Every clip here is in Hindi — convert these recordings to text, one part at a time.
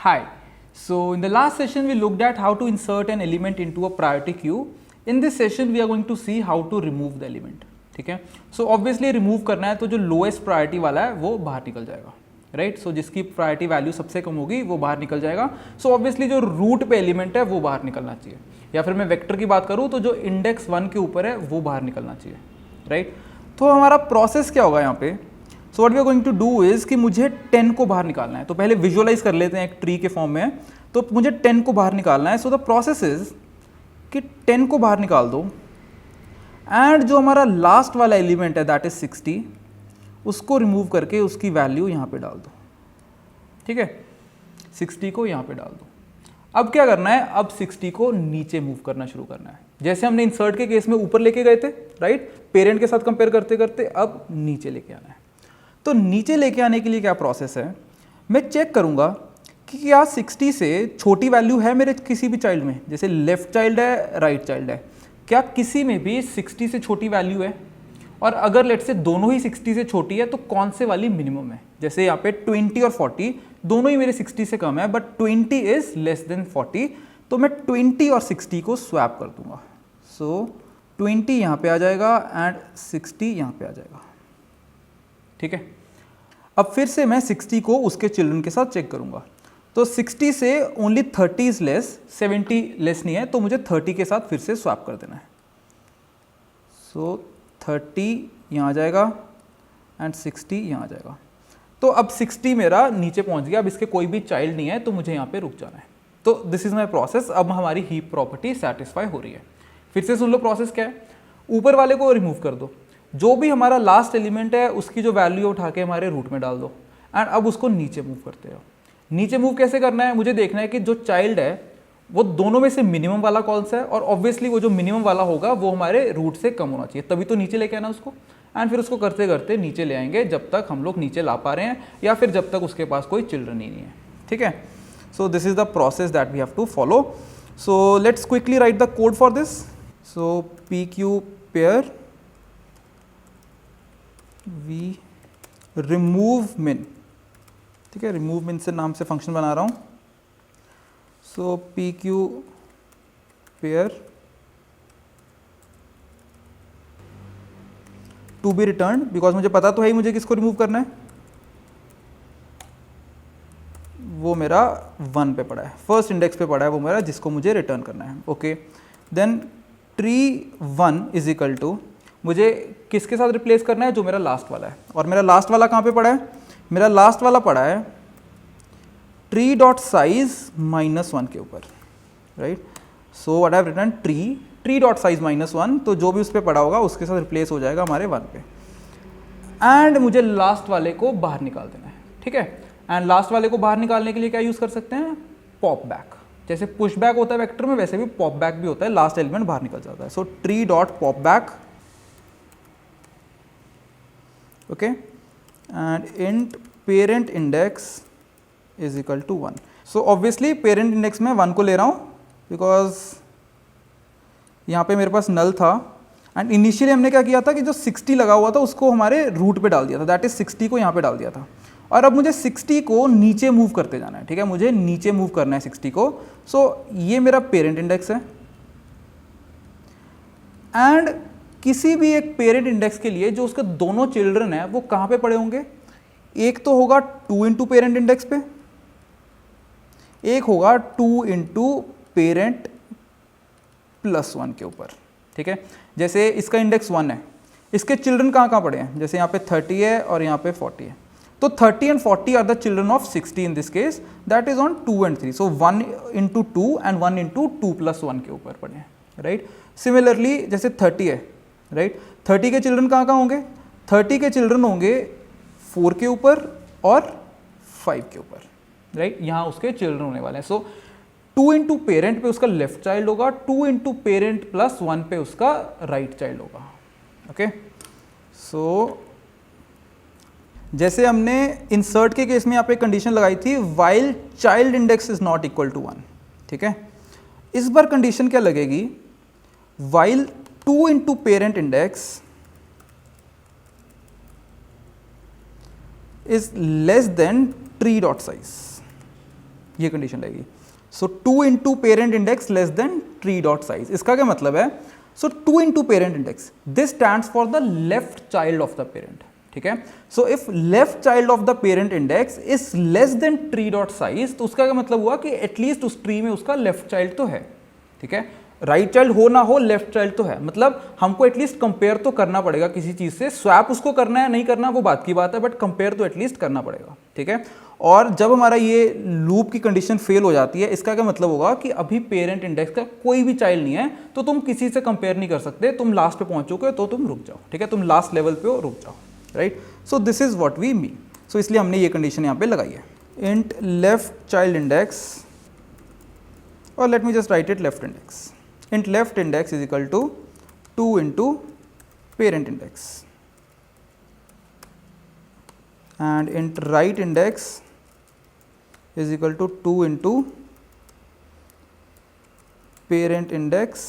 Hi. So in the last session we looked at how to insert an element into a priority queue. In this session we are going to see how to remove the element. ठीक है. So obviously remove करना है तो जो lowest priority वाला है वो बाहर निकल जाएगा, राइट. सो जिसकी प्रायोरिटी वैल्यू सबसे कम होगी वो बाहर निकल जाएगा. सो ऑब्वियसली जो रूट पे एलिमेंट है वो बाहर निकलना चाहिए, या फिर मैं वेक्टर की बात करूँ तो जो इंडेक्स 1 के ऊपर है वो बाहर निकलना चाहिए, राइट. तो हमारा प्रोसेस क्या होगा यहाँ पे. So what we are going to do is कि मुझे 10 को बाहर निकालना है. तो पहले विजुअलाइज कर लेते हैं एक ट्री के फॉर्म में. तो मुझे 10 को बाहर निकालना है. सो द प्रोसेस इज कि 10 को बाहर निकाल दो एंड जो हमारा लास्ट वाला एलिमेंट है दैट इज 60, उसको रिमूव करके उसकी वैल्यू यहाँ पे डाल दो. ठीक है, 60 को यहाँ पे डाल दो. अब क्या करना है, अब 60 को नीचे मूव करना शुरू करना है. जैसे हमने इंसर्ट के केस में ऊपर लेके गए थे, राइट, पेरेंट के साथ कंपेयर करते करते अब नीचे लेके आना है. तो नीचे लेके आने के लिए क्या प्रोसेस है, मैं चेक करूंगा कि क्या 60 से छोटी वैल्यू है मेरे किसी भी चाइल्ड में. जैसे लेफ्ट चाइल्ड है, राइट चाइल्ड है, क्या किसी में भी 60 से छोटी वैल्यू है. और अगर लेट से दोनों ही 60 से छोटी है तो कौन से वाली मिनिमम है. जैसे यहाँ पे 20 और 40 दोनों ही मेरे 60 से कम है, बट 20 इज लेस देन 40. तो मैं 20 और 60 को स्वैप कर दूंगा. सो 20 यहाँ पे आ जाएगा एंड 60 यहाँ पे आ जाएगा. ठीक है, अब फिर से मैं 60 को उसके चिल्ड्रन के साथ चेक करूंगा. तो 60 से ओनली 30 इज लेस, 70 लेस नहीं है, तो मुझे 30 के साथ फिर से स्वैप कर देना है. सो 30 यहाँ आ जाएगा एंड 60 यहाँ आ जाएगा. तो अब 60 मेरा नीचे पहुंच गया. अब इसके कोई भी चाइल्ड नहीं है तो मुझे यहाँ पे रुक जाना है. तो दिस इज माई प्रोसेस. अब हमारी हीप प्रॉपर्टी सेटिस्फाई हो रही है. फिर से सुन लो प्रोसेस क्या है. ऊपर वाले को रिमूव कर दो, जो भी हमारा लास्ट एलिमेंट है उसकी जो वैल्यू उठा के हमारे रूट में डाल दो एंड अब उसको नीचे मूव करते हो. नीचे मूव कैसे करना है, मुझे देखना है कि जो चाइल्ड है वो दोनों में से मिनिमम वाला कौन सा है, और ऑब्वियसली वो जो मिनिमम वाला होगा वो हमारे रूट से कम होना चाहिए, तभी तो नीचे लेके आना उसको. एंड फिर उसको करते करते नीचे ले आएंगे जब तक हम लोग नीचे ला पा रहे हैं, या फिर जब तक उसके पास कोई चिल्ड्रन ही नहीं है. ठीक है, so this is the process that we have to follow. So let's quickly write the code for this. So PQ pair we remove min. ठीक है, रिमूव मिन से नाम से फंक्शन बना रहा हूं. So PQ pair to be return, because मुझे पता तो है ही मुझे किसको रिमूव करना है. वो मेरा 1 पे पड़ा है, फर्स्ट इंडेक्स पे पड़ा है वो मेरा, जिसको मुझे रिटर्न करना है. Okay, then tree 1 is equal to, मुझे किसके साथ रिप्लेस करना है, जो मेरा लास्ट वाला है. और मेरा लास्ट वाला कहाँ पे पड़ा है, मेरा लास्ट वाला पड़ा है ट्री डॉट साइज -1 के ऊपर, right. So what I have written tree dot size -1, तो जो भी उस पर पड़ा होगा उसके साथ रिप्लेस हो जाएगा हमारे 1 पे. एंड मुझे लास्ट वाले को बाहर निकाल देना है. ठीक है, एंड लास्ट वाले को बाहर निकालने के लिए क्या यूज कर सकते हैं, पॉप बैक. जैसे पुश बैक होता है वेक्टर में, वैसे भी पॉप बैक भी होता है, लास्ट एलिमेंट बाहर निकल जाता है. So tree dot pop back, okay, and int parent index is equal to 1. So obviously parent index में 1 को ले रहा हूं बिकॉज यहाँ पे मेरे पास नल था. एंड इनिशियली हमने क्या किया था कि जो 60 लगा हुआ था उसको हमारे रूट पे डाल दिया था, दैट इज 60 को यहाँ पे डाल दिया था. और अब मुझे 60 को नीचे मूव करते जाना है. ठीक है, मुझे नीचे मूव करना है 60 को. सो ये मेरा पेरेंट इंडेक्स है. एंड किसी भी एक पेरेंट इंडेक्स के लिए जो उसके दोनों चिल्ड्रन है वो कहाँ पे पड़े होंगे, एक तो होगा 2 इंटू पेरेंट इंडेक्स पे, एक होगा 2 इंटू पेरेंट +1 के ऊपर. ठीक है, जैसे इसका इंडेक्स 1 है, इसके चिल्ड्रन कहाँ कहाँ पड़े हैं, जैसे यहाँ पे 30 है और यहाँ पे 40 है. तो 30 and 40 are the children of 60 in this case, that is on 2 and 3. So 1 into 2 and 1 into 2 + 1 के ऊपर पड़े हैं, राइट. सिमिलरली जैसे 30 है, राइट, 30 के चिल्ड्रन कहाँ कहाँ होंगे, 30 के चिल्ड्रन होंगे 4 के ऊपर और 5 के ऊपर, राइट. यहाँ उसके चिल्ड्रन होने वाले हैं. सो 2 इंटू पेरेंट पे उसका लेफ्ट चाइल्ड होगा, 2 इंटू पेरेंट +1 पे उसका राइट चाइल्ड होगा. ओके, सो जैसे हमने इंसर्ट के केस में यहाँ पे कंडीशन लगाई थी, while child index is not equal to 1. ठीक है, इस बार कंडीशन क्या लगेगी, while 2 into parent index is less than tree dot size. ये कंडीशन रहेगी। So 2 into parent index less than tree dot size. इसका क्या मतलब है? So 2 into parent index, this stands for the left child of the parent, ठीक है। So if left child of the parent index is less than tree dot size, तो उसका क्या मतलब हुआ कि एटलीस्ट उस ट्री में उसका लेफ्ट चाइल्ड तो है, ठीक है। राइट चाइल्ड हो ना हो, लेफ्ट चाइल्ड तो है, मतलब हमको एटलीस्ट कंपेयर तो करना पड़ेगा किसी चीज से। स्वैप उसको करना है नहीं करना वो बात की बात है, बट कंपेयर तो एटलीस्ट करना पड़ेगा, ठीक है। और जब हमारा ये लूप की कंडीशन फेल हो जाती है, इसका क्या मतलब होगा कि अभी पेरेंट इंडेक्स का कोई भी चाइल्ड नहीं है, तो तुम किसी से कंपेयर नहीं कर सकते, तुम लास्ट पे पहुंच चुके हो तो तुम रुक जाओ, ठीक है, तुम लास्ट लेवल पे हो, रुक जाओ, right. So this is what we mean. So इसलिए हमने ये कंडीशन यहाँ पे लगाई है, इंट लेफ्ट चाइल्ड इंडेक्स, और let me just write it left index, int left index is equal to 2 into parent index, and int right index is equal to 2 into parent index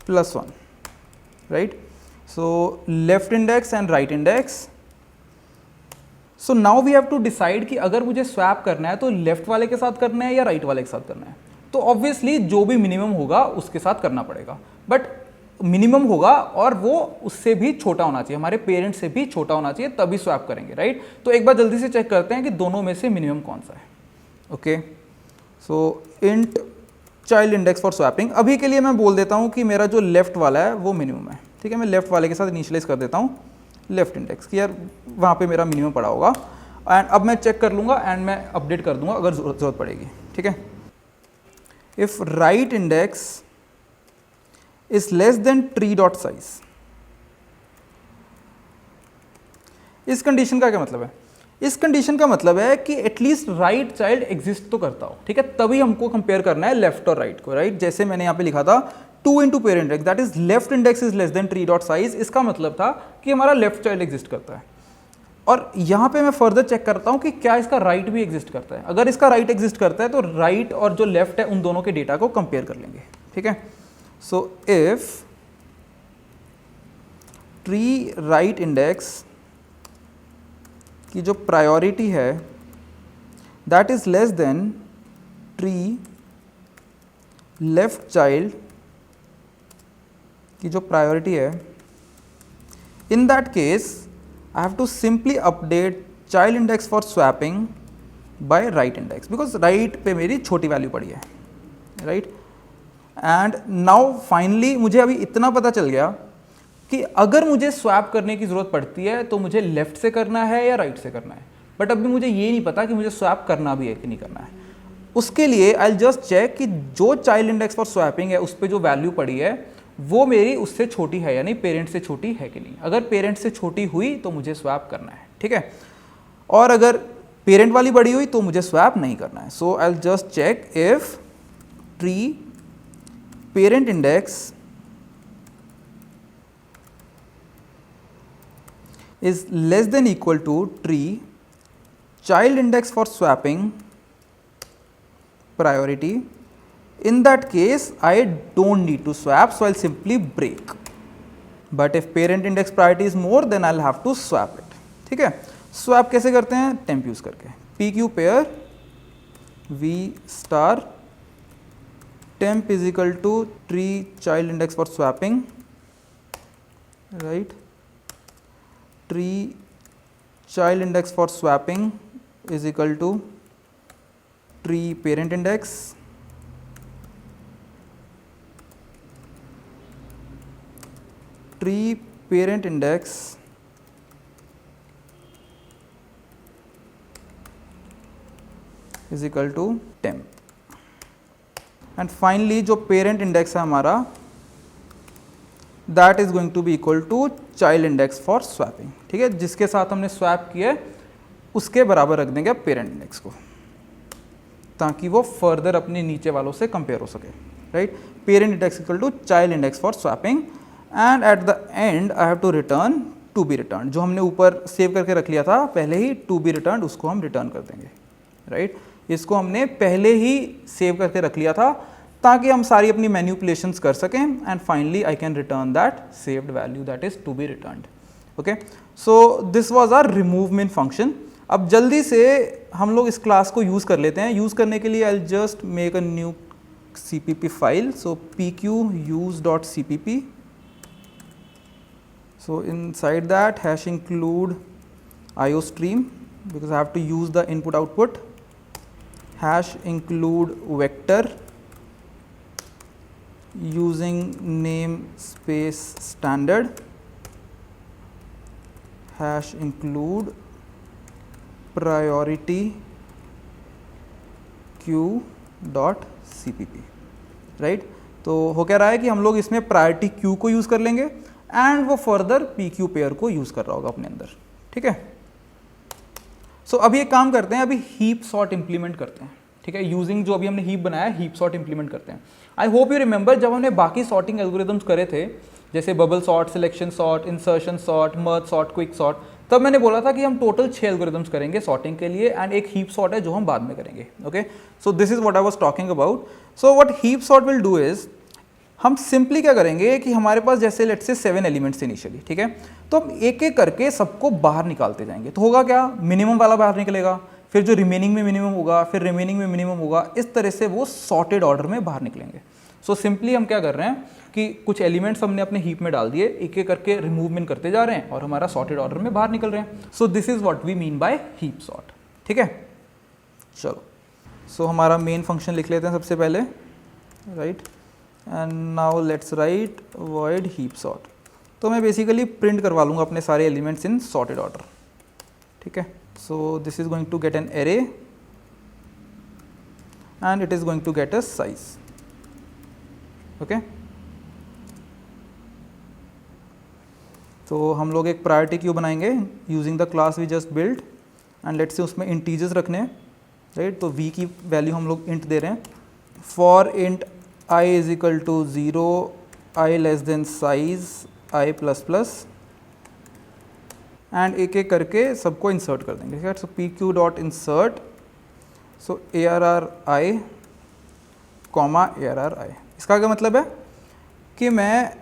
plus 1, right? So left index and right index. So now we have to decide कि अगर मुझे स्वैप करना है तो लेफ्ट वाले के साथ करना है या राइट वाले के साथ करना है। तो ऑब्वियसली जो भी मिनिमम होगा उसके साथ करना पड़ेगा, बट मिनिमम होगा और वो उससे भी छोटा होना चाहिए, हमारे पेरेंट से भी छोटा होना चाहिए, तभी स्वैप करेंगे, राइट। तो एक बार जल्दी से चेक करते हैं कि दोनों में से मिनिमम कौन सा है। Okay, so int child index for swapping, अभी के लिए मैं बोल देता हूँ कि मेरा जो लेफ्ट वाला है वो मिनिमम है, ठीक है। मैं लेफ्ट वाले के साथ इनिशियलाइज कर देता हूँ लेफ्ट इंडेक्स कि यार वहाँ पे मेरा मिनिमम पड़ा होगा, एंड अब मैं चेक कर लूँगा एंड मैं अपडेट कर दूंगा अगर जरूरत पड़ेगी, ठीक है। If right index is less than tree dot size, इस कंडीशन का क्या मतलब है? इस कंडीशन का मतलब है कि एटलीस्ट राइट चाइल्ड एग्जिस्ट तो करता हो, ठीक है, तभी हमको कंपेयर करना है लेफ्ट और राइट को, राइट। जैसे मैंने यहाँ पे लिखा था 2 into parent index, that is left index is less than tree dot size, इसका मतलब था कि हमारा लेफ्ट चाइल्ड एग्जिस्ट करता है। और यहाँ पे मैं फर्दर चेक करता हूँ कि क्या इसका राइट भी एग्जिस्ट करता है। अगर इसका राइट एग्जिस्ट करता है तो राइट और जो लेफ्ट है उन दोनों के डेटा को कंपेयर कर लेंगे, ठीक है। So if tree right index की जो प्रायोरिटी है that is less than tree left child की जो प्रायोरिटी है, in that case I have to simply update child index for swapping by right index, because right पे मेरी छोटी वैल्यू पड़ी है, राइट। एंड नाउ फाइनली मुझे अभी इतना पता चल गया कि अगर मुझे स्वैप करने की ज़रूरत पड़ती है तो मुझे लेफ्ट से करना है या राइट से करना है, बट अभी मुझे ये नहीं पता कि मुझे स्वैप करना भी है कि नहीं करना है। उसके लिए आई जस्ट चेक कि जो चाइल्ड इंडेक्स फॉर स्वैपिंग है उस पर जो वैल्यू पड़ी है वो मेरी उससे छोटी है, यानी पेरेंट से छोटी है कि नहीं। अगर पेरेंट से छोटी हुई तो मुझे स्वैप करना है, ठीक है, और अगर पेरेंट वाली बड़ी हुई तो मुझे स्वैप नहीं करना है। So I just check if tree parent index is less than equal to tree child index for swapping priority, in that case I don't need to swap, so I'll simply break. But if parent index priority is more, then I'll have to swap it, ठीक है। swap कैसे करते हैं? temp यूज करके, pq pair v star temp is equal to tree child index for swapping, right, tree child index for swapping is equal to tree parent index tree parent index is equal to temp, and finally जो parent index है हमारा that is going to be equal to child index for swapping, ठीक है। जिसके साथ हमने स्वैप किया उसके बराबर रख देंगे पेरेंट इंडेक्स को, ताकि वो फर्दर अपने नीचे वालों से कंपेयर हो सके, right. Parent index equal to child index for swapping, and at the end I have to return to be return. जो हमने ऊपर सेव करके रख लिया था पहले ही टू बी रिटर्न, उसको हम रिटर्न कर देंगे, राइट। इसको हमने पहले ही सेव करके रख लिया था ताकि हम सारी अपनी मैन्युपुलेशंस कर सकें, and finally I can return that saved value that is to be returned, okay. So this was our remove main function. अब जल्दी से हम लोग इस क्लास को यूज़ कर लेते हैं. यूज़ करने के लिए I just make a new CPP file. So pq use.cpp. So inside that hash include iostream because I have to use the input output. Hash include vector using namespace standard. Hash include priority queue dot CPP. Right. तो हो क्या रहा है कि हम लोग इसमें प्रायोरिटी क्यू को यूज़ कर लेंगे एंड वो फर्दर PQ पेयर को यूज़ कर रहा होगा अपने अंदर. ठीक है. सो अभी एक काम करते हैं, अभी हीप सॉर्ट इंप्लीमेंट करते हैं. ठीक है. यूजिंग जो अभी हमने हीप बनाया है, हीप सॉर्ट इंप्लीमेंट करते हैं. आई होप यू रिमेंबर जब हमने बाकी सॉर्टिंग एल्गोरिथम्स करे थे, जैसे bubble sort, selection sort, insertion sort, merge sort, quick sort, तब मैंने बोला था कि हम टोटल 6 एल्गोरिथम्स करेंगे सॉर्टिंग के लिए एंड एक हीप सॉर्ट है जो हम बाद में करेंगे. Okay. So this is what I was talking about. So what heap sort will do is, हम सिंपली क्या करेंगे कि हमारे पास जैसे लेट्स से 7 एलिमेंट्स इनिशियली. ठीक है. तो हम एक एक करके सबको बाहर निकालते जाएंगे. तो होगा क्या, मिनिमम वाला बाहर निकलेगा, फिर जो रिमेनिंग में मिनिमम होगा, फिर रिमेनिंग में मिनिमम होगा. इस तरह से वो सॉर्टेड ऑर्डर में बाहर निकलेंगे. सो सिंपली हम क्या कर रहे हैं कि कुछ एलिमेंट्स हमने अपने हीप में डाल दिए, एक एक करके रिमूवमेंट करते जा रहे हैं और हमारा सॉर्टेड ऑर्डर में बाहर निकल रहे हैं. So this is what we mean by heap sort. ठीक है. चलो. सो हमारा मेन फंक्शन लिख लेते हैं सबसे पहले. Right. And now let's write void heap sort. तो मैं बेसिकली प्रिंट करवा लूँगा अपने सारे एलिमेंट्स इन सॉर्टेड ऑर्डर. ठीक है. So this is going to get an array and it is going to get a size. Okay. तो हम लोग एक प्रायोरिटी क्यू बनाएंगे using the class we just build and let's say उसमें इंटीजर्स रखने हैं. राइट. तो v की वैल्यू हम लोग इंट दे रहे हैं. For int I is equal to 0, I less than size I plus plus and एक एक करके सबको इंसर्ट कर देंगे. ठीक है. सो pq dot insert, so ARR I comma ARR I. इसका क्या मतलब है कि मैं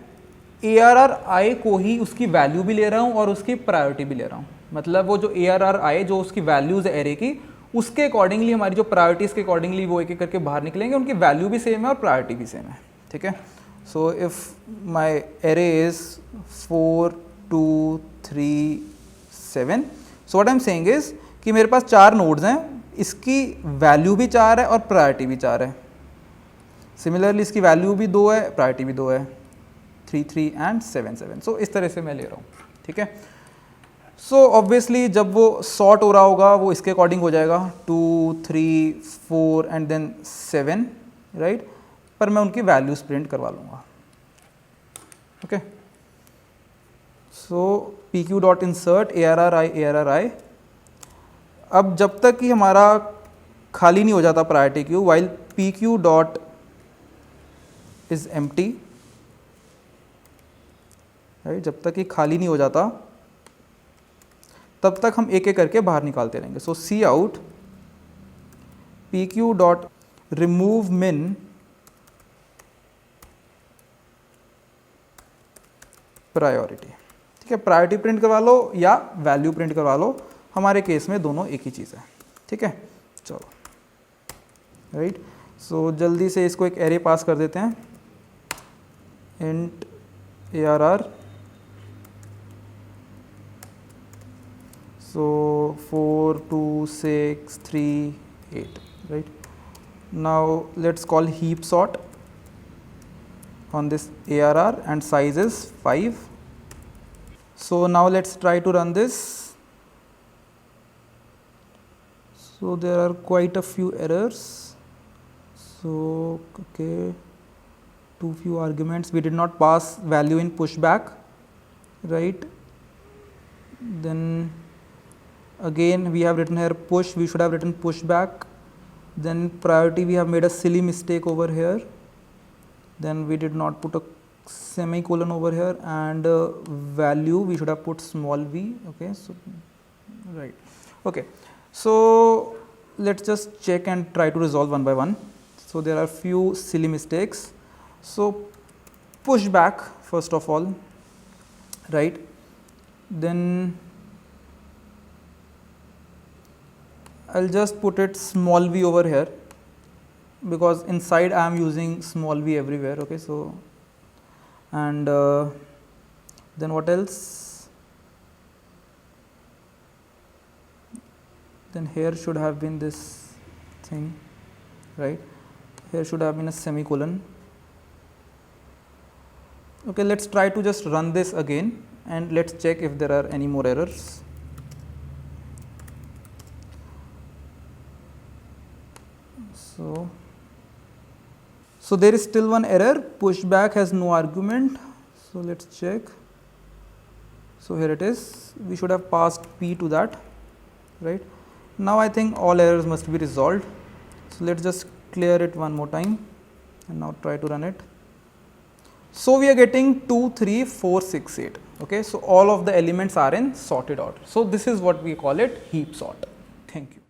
ARR I को ही उसकी वैल्यू भी ले रहा हूँ और उसकी प्रायोरिटी भी ले रहा हूँ. मतलब वो जो ARR I जो उसकी वैल्यूज़ है एरे की, उसके अकॉर्डिंगली हमारी जो प्रायोरिटीज़ के अकॉर्डिंगली वो एक एक करके बाहर निकलेंगे. उनकी वैल्यू भी सेम है और प्रायोरिटी भी सेम है. ठीक है. So if my array is 4 2 3 7, so what I am saying is कि मेरे पास 4 नोड्स हैं, इसकी वैल्यू भी 4 है और प्रायोरिटी भी 4 है. सिमिलरली इसकी वैल्यू भी 2 है, प्रायोरिटी भी 2 है, 3 3 एंड 7 7. सो इस तरह से मैं ले रहा हूँ. ठीक है. सो ऑब्वियसली जब वो सॉर्ट हो रहा होगा वो इसके अकॉर्डिंग हो जाएगा 2 3 4 एंड देन 7. राइट. पर मैं उनकी वैल्यूज प्रिंट करवा लूँगा. Okay. So pq dot insert ARR I. अब जब तक कि हमारा खाली नहीं हो जाता priority queue, while pq dot is empty. Right. जब तक कि खाली नहीं हो जाता तब तक हम एक एक करके बाहर निकालते रहेंगे. So C out pq dot remove min priority. ठीक है. प्रायोरिटी प्रिंट करवा लो या वैल्यू प्रिंट करवा लो, हमारे केस में दोनों एक ही चीज़ है. ठीक है. चलो. राइट. सो जल्दी से इसको एक एरे पास कर देते हैं. Int ARR. So 4 2 6 3 8. Right. Now let's call heap sort on this ARR and size is 5. So now let's try to run this. So there are quite a few errors. So okay, too few arguments. We did not pass value in pushback. Right. Then again we have written here push, we should have written pushback. Then priority we have made a silly mistake over here. Then we did not put a semicolon over here, and value we should have put small v. Okay. So right. Okay. So let's just check and try to resolve one by one. So there are few silly mistakes. So pushback first of all. Right. Then I'll just put it small v over here, because inside I am using small v everywhere. Okay, so and then what else? Then here should have been this thing, right? Here should have been a semicolon. Okay, let's try to just run this again and let's check if there are any more errors. So there is still one error, pushback has no argument. So let's check. So here it is, we should have passed p to that, right? Now I think all errors must be resolved. So let's just clear it one more time and now try to run it. So we are getting 2, 3, 4, 6, 8. Okay, so all of the elements are in sorted order. So this is what we call it, heap sort. Thank you.